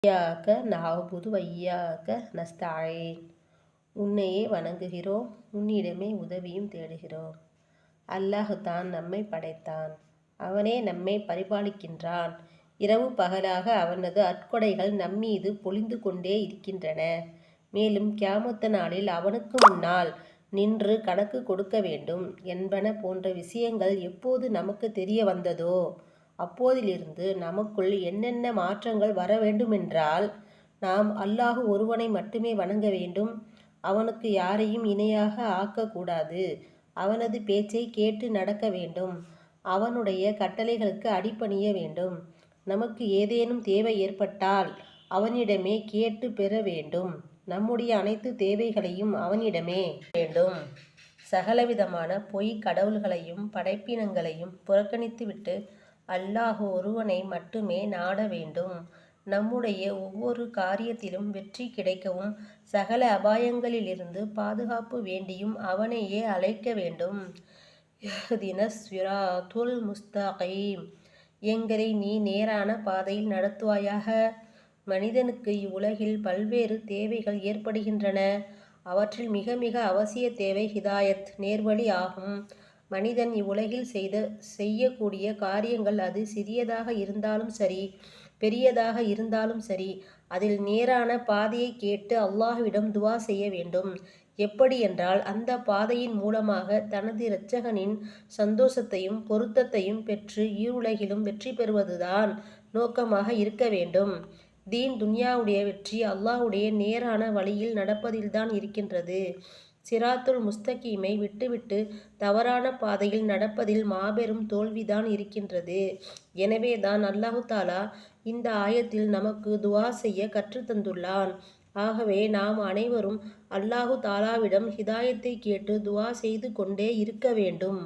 இய்யாக நஅபுது வய்யாக நஸ்தஈன். உன்னையே வணங்குகிறோம், உன்னிடமே உதவியும் தேடுகிறோம். அல்லாஹ் தான் நம்மை படைத்தான், அவனே நம்மை பரிபாலிக்கின்றான். இரவு பகலாக அவனது அற்கொடைகள் நம்மீது பொழிந்து கொண்டே இருக்கின்றன. மேலும் கியாமத் நாளில் அவனுக்கு முன்னால் நின்று கணக்கு கொடுக்க வேண்டும் என்பன போன்ற விஷயங்கள் எப்போது நமக்கு தெரிய வந்ததோ அப்போதிலிருந்து நமக்குள் என்னென்ன மாற்றங்கள் வர வேண்டுமென்றால், நாம் அல்லாஹ் ஒருவனை மட்டுமே வணங்க வேண்டும், அவனுக்கு யாரையும் இணையாக ஆக்கக்கூடாது, அவனது பேச்சை கேட்டு நடக்க வேண்டும், அவனுடைய கட்டளைகளுக்கு அடிபணிய வேண்டும். நமக்கு ஏதேனும் தேவை ஏற்பட்டால் அவனிடமே கேட்டு பெற வேண்டும். நம்முடைய அனைத்து தேவைகளையும் அவனிடமே வேண்டும். சகலவிதமான பொய் கடவுள்களையும் படைப்பினங்களையும் புறக்கணித்துவிட்டு அல்லாஹ் ஒருவனை மட்டுமே நாட வேண்டும். நம்முடைய ஒவ்வொரு காரியத்திலும் வெற்றி கிடைக்கவும் சகல அபாயங்களிலிருந்து பாதுகாப்பு வேண்டியும் அவனையே அழைக்க வேண்டும். இஹ்தினஸ் ஸிராத்துல் முஸ்தகீம். எங்களை நீ நேரான பாதையில் நடத்துவாயாக. மனிதனுக்கு இவ்வுலகில் பல்வேறு தேவைகள் ஏற்படுகின்றன. அவற்றில் மிக மிக அவசிய தேவை ஹிதாயத், நேர்வழி ஆகும். மனிதன் இவ்வுலகில் செய்யக்கூடிய காரியங்கள் அது சிறியதாக இருந்தாலும் சரி, பெரியதாக இருந்தாலும் சரி, அதில் நேரான பாதையை கேட்டு அல்லாஹ்விடம் துவா செய்ய வேண்டும். எப்படி என்றால், அந்த பாதையின் மூலமாக தனது இரட்சகனின் சந்தோஷத்தையும் பொருத்தத்தையும் பெற்று ஈருலகிலும் வெற்றி பெறுவதுதான் நோக்கமாக இருக்க வேண்டும். தீன் துன்யாவுடைய வெற்றி அல்லாஹ்வுடைய நேரான வழியில் நடப்பதில்தான் இருக்கின்றது. சிராத்துல் முஸ்தகீமை விட்டுவிட்டு தவறான பாதையில் நடப்பதில் மாபெரும் தோல்விதான் இருக்கின்றது. எனவே தான் அல்லாஹ் தஆலா இந்த ஆயத்தில் நமக்கு துஆ செய்ய கற்றுத்தந்துள்ளான். ஆகவே நாம் அனைவரும் அல்லாஹ் தஆலாவிடம் ஹிதாயத்தை கேட்டு துஆ செய்து கொண்டே இருக்க வேண்டும்.